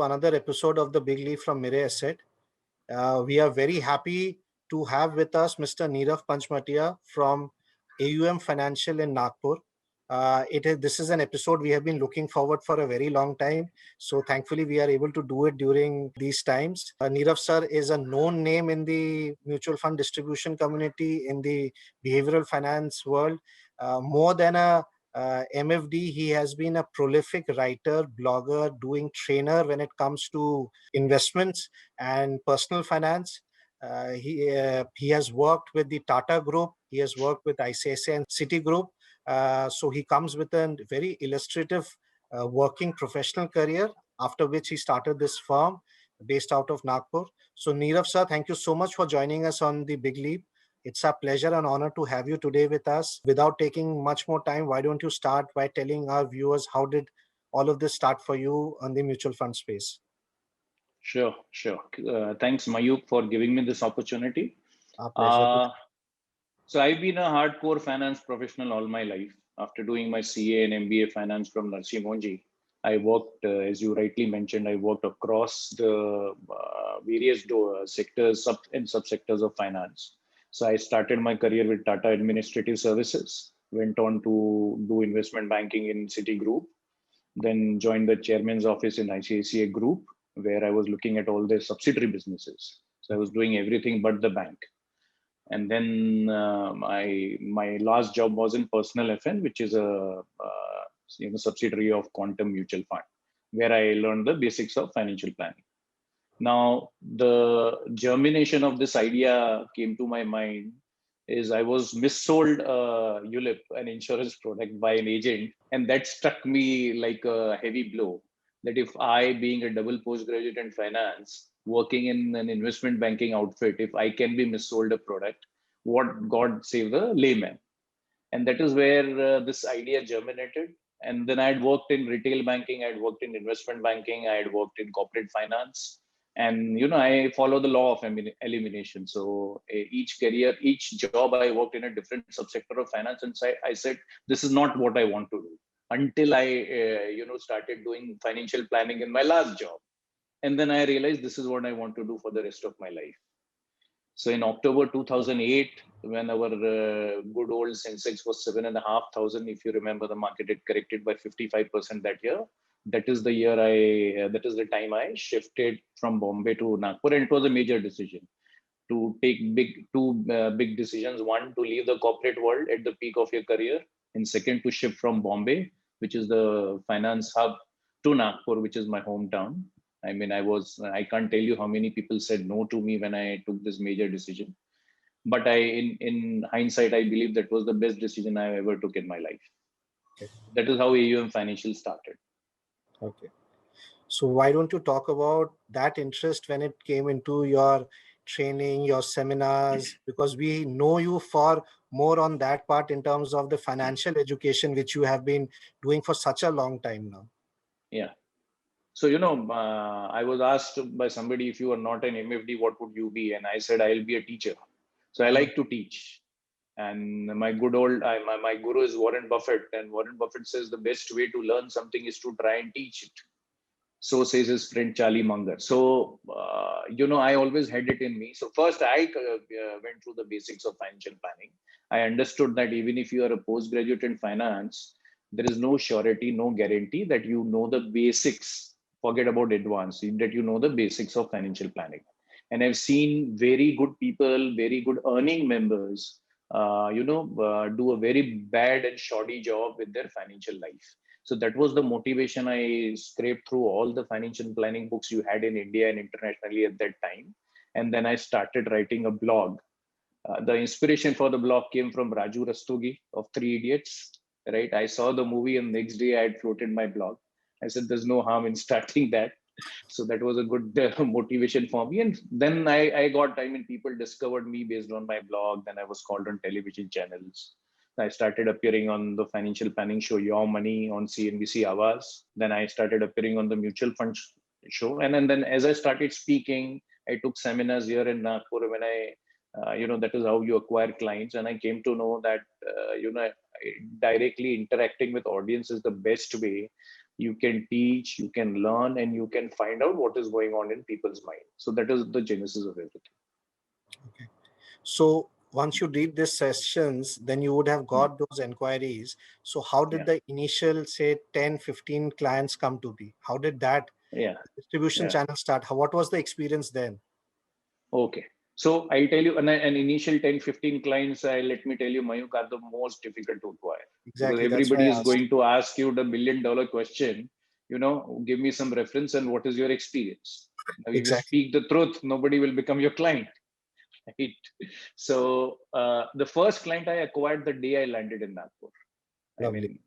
another episode of the Big Leap from Mirae Asset. We are very happy to have with us Mr. Nirav Panchmatia from AUM Financial in Nagpur. This is an episode we have been looking forward for a very long time. So thankfully we are able to do it during these times. Nirav sir is a known name in the mutual fund distribution community, in the behavioral finance world. More than a MFD, he has been a prolific writer, blogger, doing trainer when it comes to investments and personal finance. He has worked with the Tata Group. He has worked with ICICI and Citigroup. So he comes with a very illustrative working professional career, after which he started this firm based out of Nagpur. So Nirav sir, thank you so much for joining us on the Big Leap. It's a pleasure and honor to have you today with us. Without taking much more time, why don't you start by telling our viewers how did all of this start for you on the mutual fund space? Sure, sure. Thanks, Mayukh, for giving me this opportunity. Our pleasure. So I've been a hardcore finance professional all my life. After doing my CA and MBA finance from Narsi Monji, I worked, as you rightly mentioned, I worked across the various sectors and subsectors of finance. So I started my career with Tata Administrative Services, went on to do investment banking in Citigroup, then joined the chairman's office in ICICI Group, where I was looking at all their subsidiary businesses. So I was doing everything but the bank. And then my last job was in Personal FN, which is a subsidiary of Quantum Mutual Fund, where I learned the basics of financial planning. Now, the germination of this idea came to my mind is I was missold ULIP, an insurance product, by an agent, and that struck me like a heavy blow. That if I, being a double postgraduate in finance, working in an investment banking outfit, if I can be missold a product, what God save the layman. And that is where this idea germinated. And then I had worked in retail banking, I had worked in investment banking, I had worked in corporate finance. And I follow the law of elimination. So each career, each job, I worked in a different subsector of finance, and so I said, this is not what I want to do, until I started doing financial planning in my last job. And then I realized this is what I want to do for the rest of my life. So in October 2008, when our good old Sensex was 7,500, if you remember, the market had corrected by 55% that year. That is the year that is the time I shifted from Bombay to Nagpur, and it was a major decision to take two big decisions. One, to leave the corporate world at the peak of your career, and second, to shift from Bombay, which is the finance hub, to Nagpur, which is my hometown. I mean, I can't tell you how many people said no to me when I took this major decision. But in hindsight, I believe that was the best decision I ever took in my life. Okay. That is how AUM Financial started. Okay. So why don't you talk about that interest when it came into your training, your seminars, because we know you for more on that part in terms of the financial education, which you have been doing for such a long time now. Yeah. So, I was asked by somebody, if you are not an MFD, what would you be? And I said, I'll be a teacher. So I like to teach. And my my guru is Warren Buffett. And Warren Buffett says the best way to learn something is to try and teach it. So says his friend Charlie Munger. So, I always had it in me. So first I went through the basics of financial planning. I understood that even if you are a postgraduate in finance, there is no surety, no guarantee that you know the basics. Forget about advanced, that you know the basics of financial planning. And I've seen very good people, very good earning members, do a very bad and shoddy job with their financial life. So that was the motivation. I scraped through all the financial planning books you had in India and internationally at that time. And then I started writing a blog. The inspiration for the blog came from Raju Rastogi of Three Idiots, right? I saw the movie and next day I had floated my blog. I said, there's no harm in starting that. So that was a good motivation for me. And then I got, people discovered me based on my blog. Then I was called on television channels. I started appearing on the financial planning show Your Money on CNBC Awaaz. Then I started appearing on the mutual fund show. And then as I started speaking, I took seminars here in Nagpur when that is how you acquire clients. And I came to know that, directly interacting with audience is the best way you can teach, you can learn, and you can find out what is going on in people's mind. So that is the genesis of everything. Okay. So once you did these sessions, then you would have Hmm. got those inquiries. So how did Yeah, the initial, say, 10, 15 clients come to be? How did that yeah, distribution yeah. channel start? What was the experience then? Okay. So I tell you, an initial 10, 15 clients, let me tell you, Mayukh, are the most difficult to acquire, because Exactly. That's why everybody I is asked. going to ask you the $1 million question, give me some reference and what is your experience. Now, if you Exactly. speak the truth, nobody will become your client. Right? So the first client I acquired the day I landed in Nagpur. I Lovely. mean,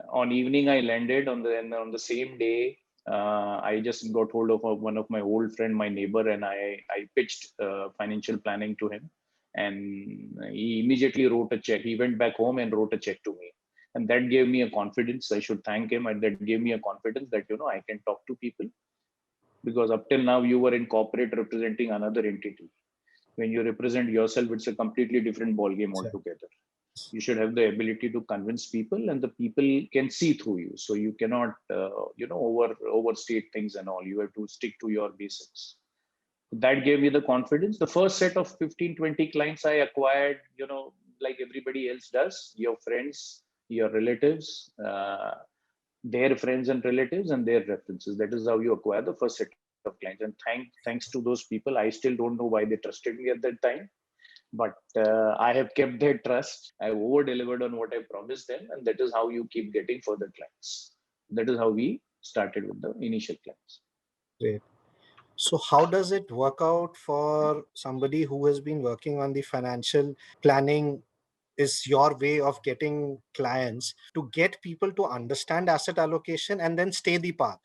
on evening I landed and on the same day. I just got hold of one of my old friend, my neighbor, and I pitched financial planning to him, and he immediately wrote a check. He went back home and wrote a check to me, and that gave me a confidence. I should thank him, and that gave me a confidence that I can talk to people, because up till now you were in corporate representing another entity. When you represent yourself, it's a completely different ball game Exactly. altogether. You should have the ability to convince people, and the people can see through you, so you cannot overstate things and all. You have to stick to your basics. That gave me the confidence. The first set of 15, 20 clients I acquired, like everybody else does, your friends, your relatives, their friends and relatives, and their references. That is how you acquire the first set of clients. And thanks to those people, I still don't know why they trusted me at that time, but I have kept their trust. I over delivered on what I promised them, and that is how you keep getting further clients. That is how we started with the initial clients. Great. So how does it work out for somebody who has been working on the financial planning? Is your way of getting clients to get people to understand asset allocation and then stay the path?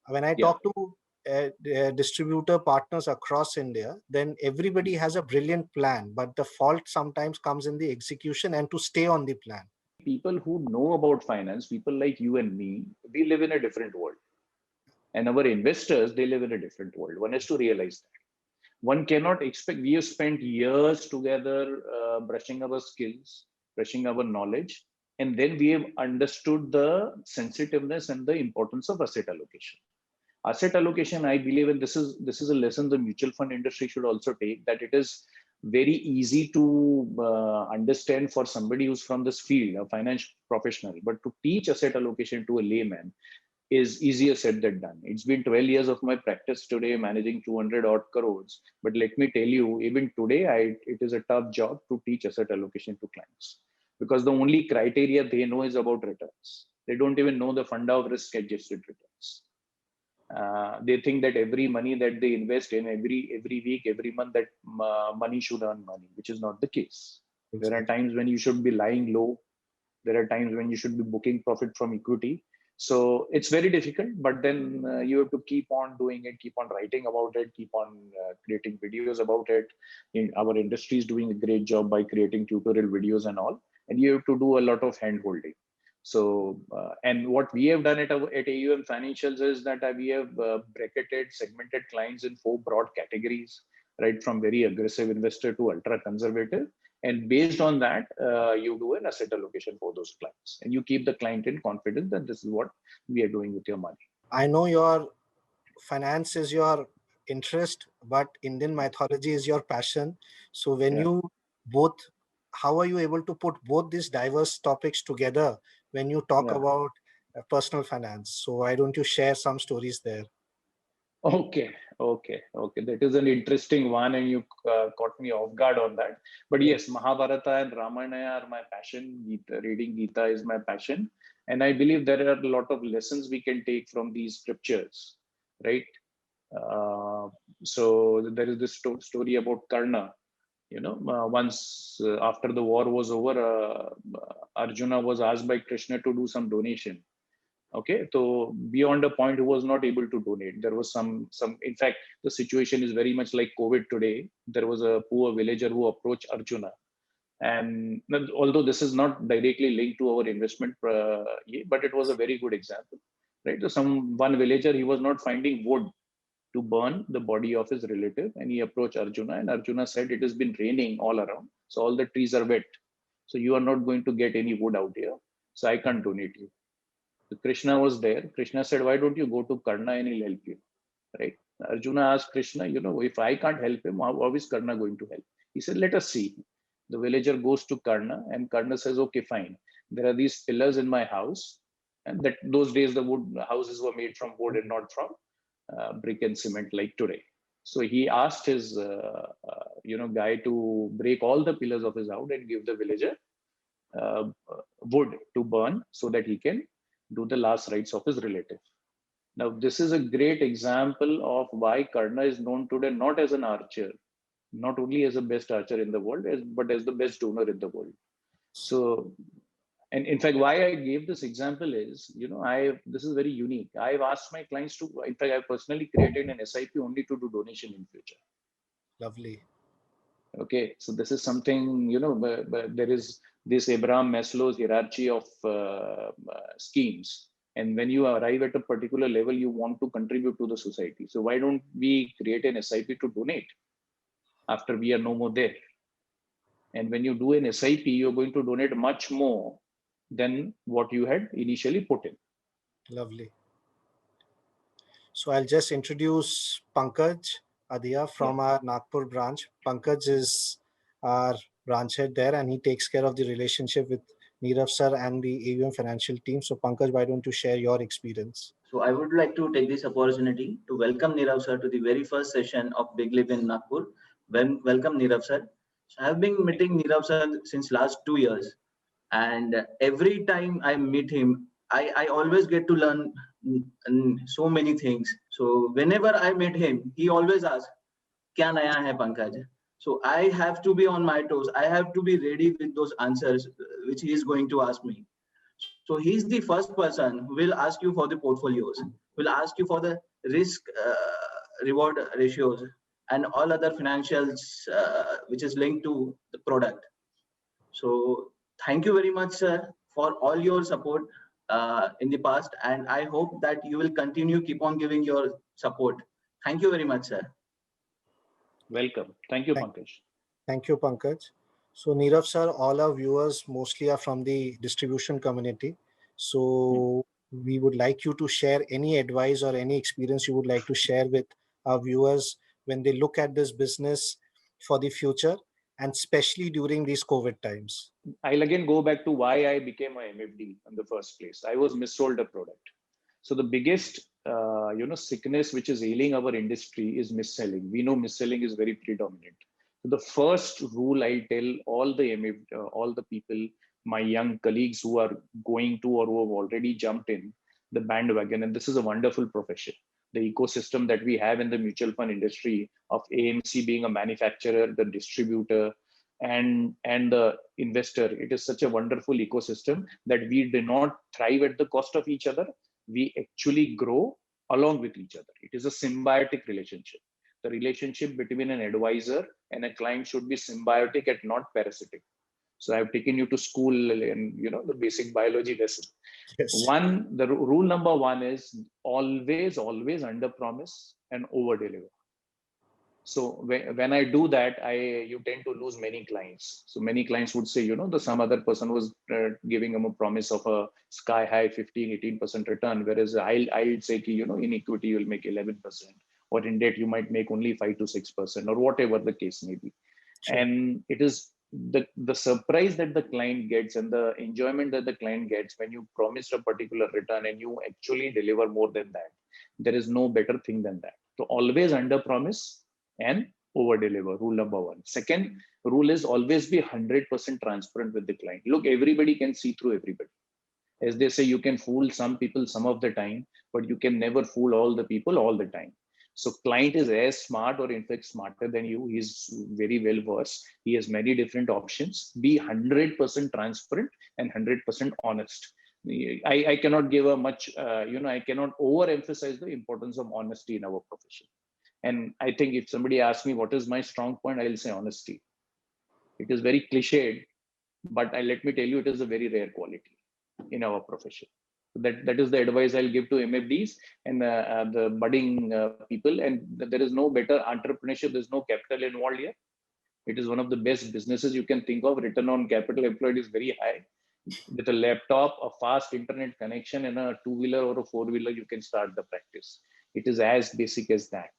When I Yeah, talk to distributor partners across India, then everybody has a brilliant plan, but the fault sometimes comes in the execution and to stay on the plan. people who know about finance, people like you and me, we live in a different world, and our investors, they live in a different world. One has to realize that. One cannot expect. We have spent years together, brushing our skills, brushing our knowledge, and then we have understood the sensitiveness and the importance of asset allocation. Asset allocation, I believe, and this is a lesson the mutual fund industry should also take, that it is very easy to understand for somebody who's from this field, a finance professional, but to teach asset allocation to a layman is easier said than done. It's been 12 years of my practice today, managing 200 odd crores. But let me tell you, even today, it is a tough job to teach asset allocation to clients, because the only criteria they know is about returns. They don't even know the fund of risk adjusted returns. They think that every money that they invest in, every week, every month, that money should earn money, which is not the case. There are Exactly. times when you should be lying low. There are times when you should be booking profit from equity. So it's very difficult, but then you have to keep on doing it, keep on writing about it, keep on creating videos about it. Our industry is doing a great job by creating tutorial videos and all, and you have to do a lot of hand holding. So, and what we have done at AUM Financials is that we have bracketed, segmented clients in 4 broad categories, right from very aggressive investor to ultra conservative. And based on that, you do an asset allocation for those clients, and you keep the client in confidence that this is what we are doing with your money. I know your finance is your interest, but Indian mythology is your passion. So when Yeah, you both, how are you able to put both these diverse topics together when you talk yeah. about personal finance? So why don't you share some stories there? Okay, okay. That is an interesting one, and you caught me off guard on that. But Yeah. yes, Mahabharata and Ramayana are my passion. Reading Gita is my passion, and I believe there are a lot of lessons we can take from these scriptures, right? Uh, so there is this story about Karna. Once after the war was over, Arjuna was asked by Krishna to do some donation. Okay, so beyond a point, he was not able to donate. There was some. In fact, the situation is very much like COVID today. There was a poor villager who approached Arjuna, and although this is not directly linked to our investment, but it was a very good example, right? So one villager, he was not finding wood to burn the body of his relative, and he approached Arjuna, and Arjuna said, "It has been raining all around, so all the trees are wet. So you are not going to get any wood out here. So I can't donate you." So Krishna was there. Krishna said, why don't you go to Karna and he'll help you, right? Arjuna asked Krishna, if I can't help him, how is Karna going to help? He said, let us see. The villager goes to Karna and Karna says, okay, fine. There are these pillars in my house. And that those days, the wood houses were made from wood and not from brick and cement like today. So he asked his, guy to break all the pillars of his house and give the villager uh, wood to burn so that he can do the last rites of his relative. Now, this is a great example of why Karna is known today not as an archer, not only as the best archer in the world, but as the best donor in the world. So, and in fact, why I gave this example is, this is very unique. I've asked my clients to, in fact, I've personally created an SIP only to do donation in future. Lovely. Okay, so this is something, but there is this Abraham Maslow's hierarchy of schemes. And when you arrive at a particular level, you want to contribute to the society. So why don't we create an SIP to donate after we are no more there? And when you do an SIP, you're going to donate much more than what you had initially put in. Lovely. So I'll just introduce Pankaj Adhiya from our Nagpur branch. Pankaj is our branch head there, and he takes care of the relationship with Nirav sir and the AUM financial team. So Pankaj, why don't you share your experience? So I would like to take this opportunity to welcome Nirav sir to the very first session of Big Live in Nagpur. Welcome Nirav sir. So I have been meeting Nirav sir since last 2 years, and every time I meet him, I always get to learn so many things. So whenever I meet him, he always asks, "Kya naya hai Pankaj?" So I have to be on my toes. I have to be ready with those answers which he is going to ask me. So he's the first person who will ask you for the portfolios, will ask you for the risk reward ratios and all other financials which is linked to the product. So thank you very much, sir, for all your support in the past, and I hope that you will continue keep on giving your support. Thank you very much, sir. Welcome. Thank you, Thank, Pankaj. thank you, Pankaj. So Nirav sir, all our viewers mostly are from the distribution community. So we would like you to share any advice or any experience you would like to share with our viewers when they look at this business for the future, and especially during these COVID times. I'll again go back to why I became a MFD in the first place. I was missold a product. So the biggest, sickness which is ailing our industry is mis-selling. We know mis-selling is very predominant. So the first rule I tell all the all the people, my young colleagues who are going to or who have already jumped in the bandwagon, and this is a wonderful profession. The ecosystem that we have in the mutual fund industry of AMC being a manufacturer, the distributor, and the investor, it is such a wonderful ecosystem that we do not thrive at the cost of each other. We actually grow along with each other. It is a symbiotic relationship. The relationship between an advisor and a client should be symbiotic and not parasitic. So I've taken you to school and the basic biology lesson. Yes. The rule number one is always under promise and over deliver. So when I do that, you tend to lose many clients. So many clients would say, the some other person was giving them a promise of a sky high 15-18% return, whereas I'll say, in equity you'll make 11%, or in debt you might make only 5 to 6%, or whatever the case may be. Sure. And it is the surprise that the client gets and the enjoyment that the client gets when you promised a particular return and you actually deliver more than that. There is no better thing than that. So always under promise and over deliver. Rule number one. Second rule is always be 100% transparent with the client. Look, everybody can see through everybody. As they say, you can fool some people some of the time, but you can never fool all the people all the time. So client is as smart or in fact smarter than you. He's very well versed. He has many different options. Be 100% transparent and 100% honest. I cannot give a much, I cannot overemphasize the importance of honesty in our profession. And I think if somebody asks me what is my strong point, I'll say honesty. It is very cliched, but let me tell you, it is a very rare quality in our profession. That is the advice I'll give to MFDs and the budding people. And there is no better entrepreneurship. There's no capital involved here. It is one of the best businesses you can think of. Return on capital employed is very high. with a laptop, a fast internet connection, and a two-wheeler or a four-wheeler, you can start the practice. It is as basic as that.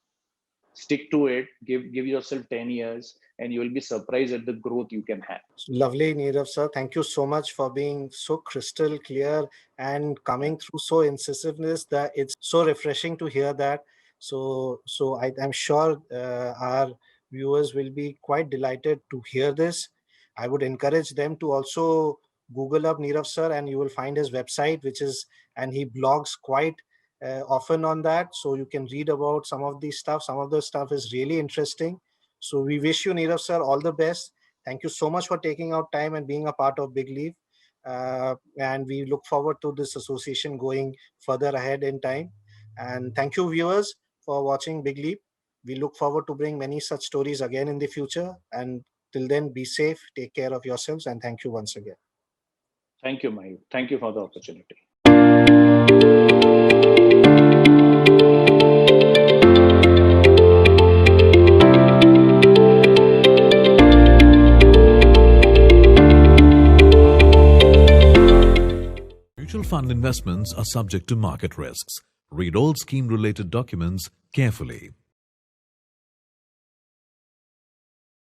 Stick to it, give yourself 10 years, and you will be surprised at the growth you can have. Lovely, Nirav sir. Thank you so much for being so crystal clear and coming through so incisiveness that it's so refreshing to hear that. I'm sure our viewers will be quite delighted to hear this. I would encourage them to also Google up Nirav sir, and you will find his website, and he blogs quite often on that. So you can read about some of the stuff. Some of the stuff is really interesting. So we wish you, Nirav sir, all the best. Thank you so much for taking out time and being a part of Big Leave. And we look forward to this association going further ahead in time. And thank you, viewers, for watching Big Leap. We look forward to bring many such stories again in the future. And till then, be safe, take care of yourselves, and thank you once again. Thank you, Mayukh. Thank you for the opportunity. Mutual fund investments are subject to market risks. Read all scheme-related documents carefully.